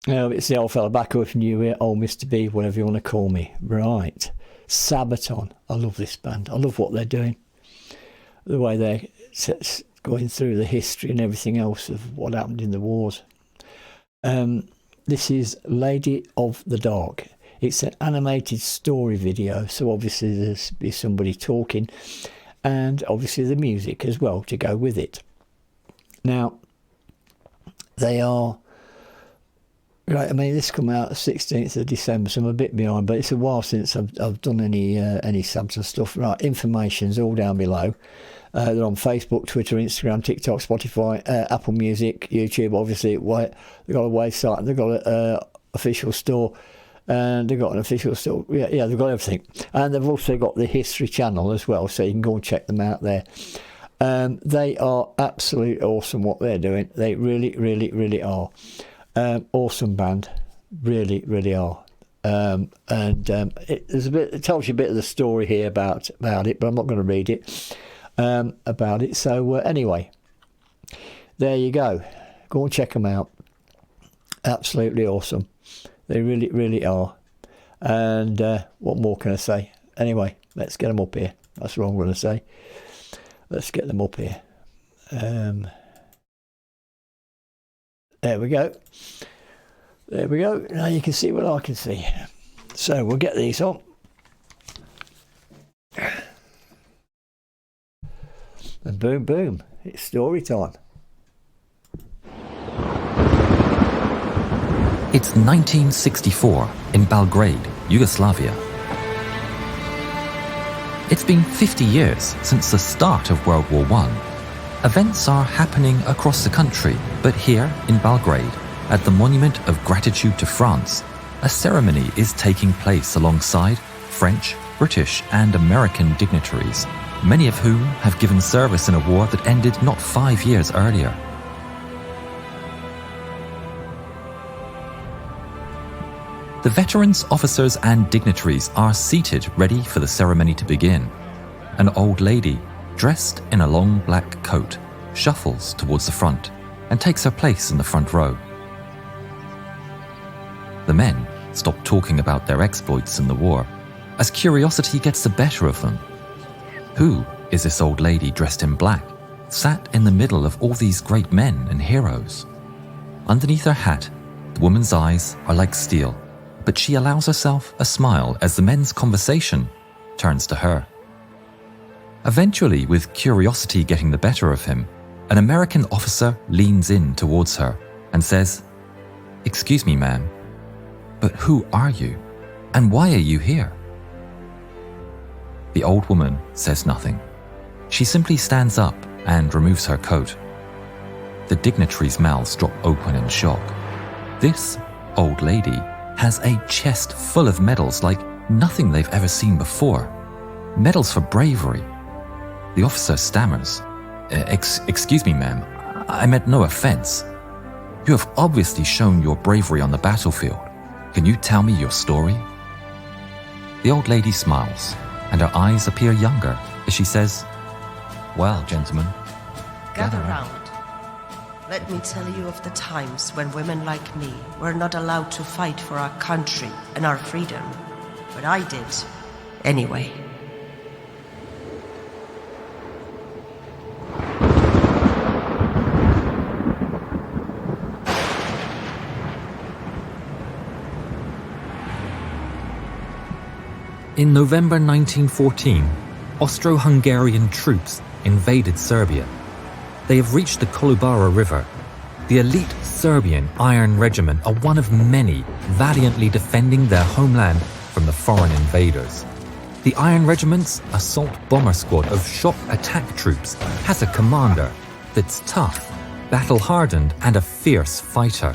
It's the old fella back up from you here, old Mr. B, whatever you want to call me. Right. Sabaton. I love this band. I love what they're doing. The way they're going through the history and everything else of what happened in the wars. This is Lady of the Dark. It's an animated story video, so obviously there's somebody talking, and obviously the music as well to go with it. Now, they are... Right, I mean, this come out the 16th of December, so I'm a bit behind, but it's a while since I've done any Sabaton stuff. Right, information's all down below. They're on Facebook, Twitter, Instagram, TikTok, Spotify, Apple Music, YouTube. Obviously, they've got a website, they've got an official store, and they've got an official store. Yeah, they've got everything, and they've also got the History channel as well, so you can go and check them out there. They are absolutely awesome what they're doing. They really, really, really are. Awesome band, really, really are. It tells you a bit of the story here about it, but I'm not going to read it about it. So anyway, there you go. Go and check them out. Absolutely awesome. They really, really are. And what more can I say? Anyway, let's get them up here. That's what I'm going to say. Let's get them up here. There we go. There we go. Now you can see what I can see. So we'll get these on. And boom, boom. It's story time. It's 1964 in Belgrade, Yugoslavia. It's been 50 years since the start of World War I. Events are happening across the country, but here in Belgrade, at the Monument of Gratitude to France, a ceremony is taking place alongside French, British and American dignitaries, many of whom have given service in a war that ended not 5 years earlier. The veterans, officers and dignitaries are seated ready for the ceremony to begin. An old lady, dressed in a long black coat, shuffles towards the front and takes her place in the front row. The men stop talking about their exploits in the war, as curiosity gets the better of them. Who is this old lady dressed in black, sat in the middle of all these great men and heroes? Underneath her hat, the woman's eyes are like steel, but she allows herself a smile as the men's conversation turns to her. Eventually, with curiosity getting the better of him, an American officer leans in towards her and says, "Excuse me, ma'am, but who are you? And why are you here?" The old woman says nothing. She simply stands up and removes her coat. The dignitaries' mouths drop open in shock. This old lady has a chest full of medals like nothing they've ever seen before. Medals for bravery. The officer stammers, Excuse me, ma'am, I meant no offense. You have obviously shown your bravery on the battlefield. Can you tell me your story?" The old lady smiles, and her eyes appear younger as she says, "Well, gentlemen, gather round. Let me tell you of the times when women like me were not allowed to fight for our country and our freedom. But I did, anyway." In November 1914, Austro-Hungarian troops invaded Serbia. They have reached the Kolubara River. The elite Serbian Iron Regiment are one of many valiantly defending their homeland from the foreign invaders. The Iron Regiment's assault bomber squad of shock attack troops has a commander that's tough, battle-hardened and a fierce fighter.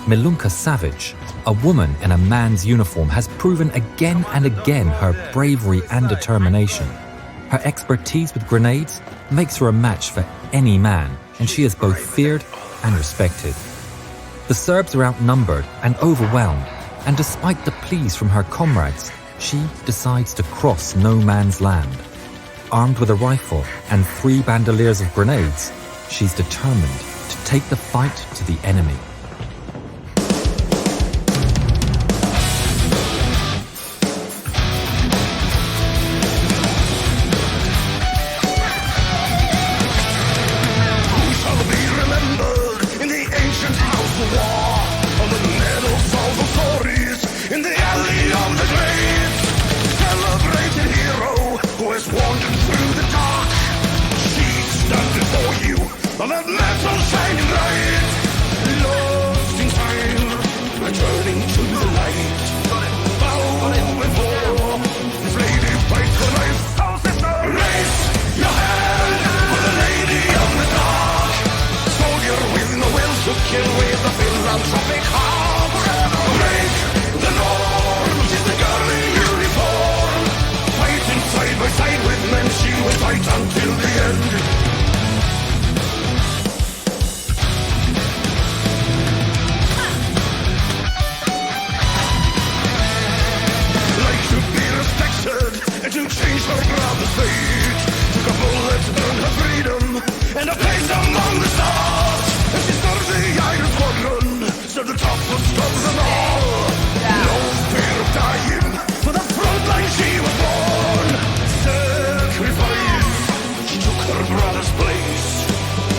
Milunka Savić, a woman in a man's uniform, has proven again and again her bravery and determination. Her expertise with grenades makes her a match for any man, and she is both feared and respected. The Serbs are outnumbered and overwhelmed, and despite the pleas from her comrades, she decides to cross no man's land. Armed with a rifle and 3 bandoliers of grenades, she's determined to take the fight to the enemy. to the light. Bow before this lady fights for life. Raise your hand for the lady of the dark. Soldier with no will to kill with a philanthropic heart. Break the norm, she's the girl in uniform. Fighting side by side with men, she will fight until the end. Like to be respected and to change her brother's fate. Took a bullet, earned her freedom and a place among the stars. And she started the Iron Squadron, stood the top of storms and all. No fear of dying, for the front line she was born. Sacrifice, she took her brother's place.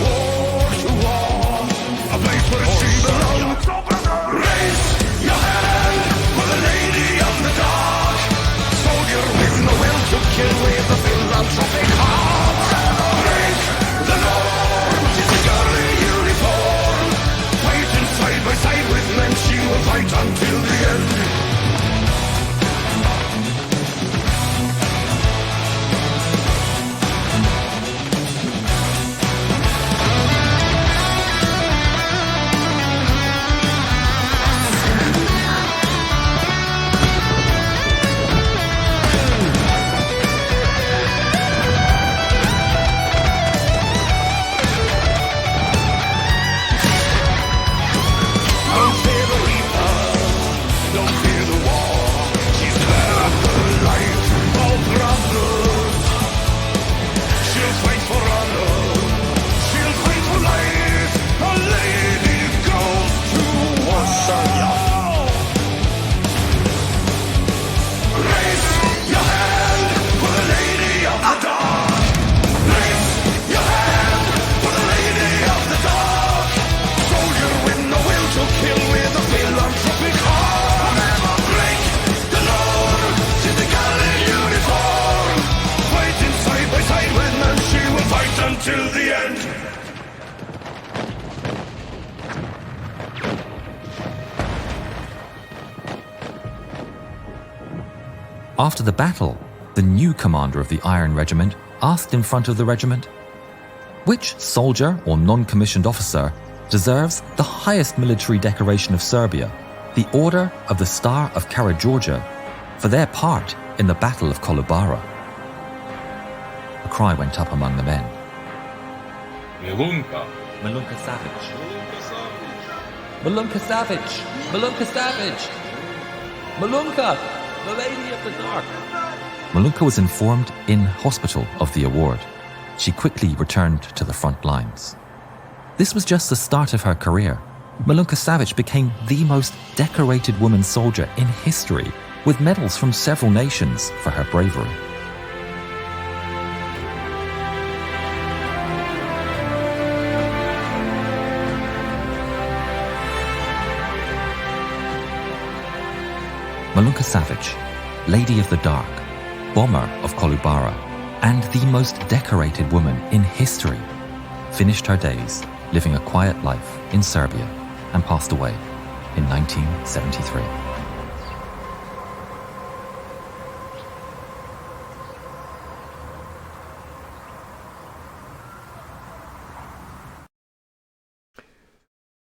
War to war, a place where she belonged. Raise your hand for the lady of the dark. Soldier with no will to kill with a philanthropic heart. Break the norm, she's a girl in uniform. Fighting side by side with men, she will fight until the end. Don't fear the reaper, don't fear the war. She's there for life, all brothers. She'll fight for honor, she'll fight for life. A lady goes to war. Raise your hand for the lady of the dark. Raise your hand for the lady of the dark. Soldier with no will to kill with a philanthropic heart. Break the norm, she's the girl in uniform. Fighting side by side with men, she will fight until the end. After the battle, the new commander of the Iron Regiment asked in front of the regiment, "Which soldier or non-commissioned officer deserves the highest military decoration of Serbia, the Order of the Star of Karađorđe, for their part in the Battle of Kolubara?" A cry went up among the men. Milunka. Milunka Savić. Milunka Savić. Milunka Savić. Milunka, the Lady of the Dark. Milunka was informed in hospital of the award. She quickly returned to the front lines. This was just the start of her career. Milunka Savić became the most decorated woman soldier in history, with medals from several nations for her bravery. Milunka Savić, Lady of the Dark, bomber of Kolubara, and the most decorated woman in history, finished her days living a quiet life in Serbia and passed away in 1973.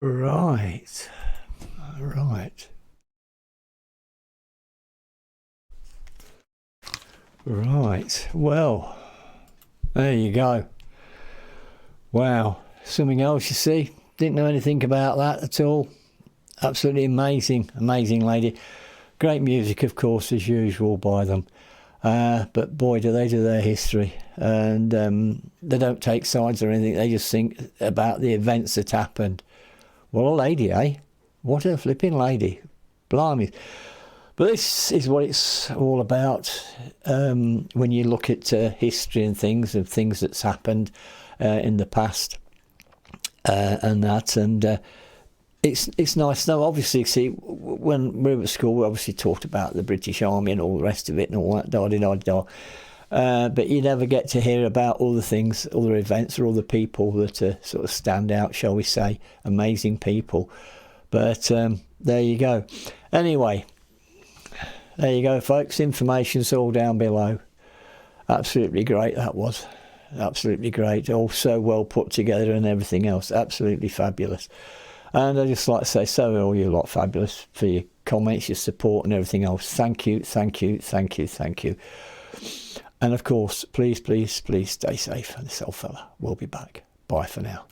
Right. Right. Well, there you go. Wow. Something else, you see. Didn't know anything about that at all. Absolutely amazing lady. Great music, of course, as usual by them. But boy, do they do their history. And they don't take sides or anything. They just think about the events that happened. What a lady, eh? What a flipping lady. Blimey. But this is what it's all about when you look at history and things that's happened in the past and that. And it's nice to know. Obviously, see, when we were at school, we obviously talked about the British Army and all the rest of it and all that, da-di-da-di-da. But you never get to hear about all the things, all the events, or all the people that sort of stand out, shall we say, amazing people. But there you go. Anyway, there you go, folks. Information's all down below. Absolutely great, that was. Absolutely great. All so well put together and everything else. Absolutely fabulous. And I just like to say, so are all you lot fabulous for your comments, your support and everything else. Thank you, thank you, thank you, thank you. And of course, please, please, please stay safe. And this old fella will be back. Bye for now.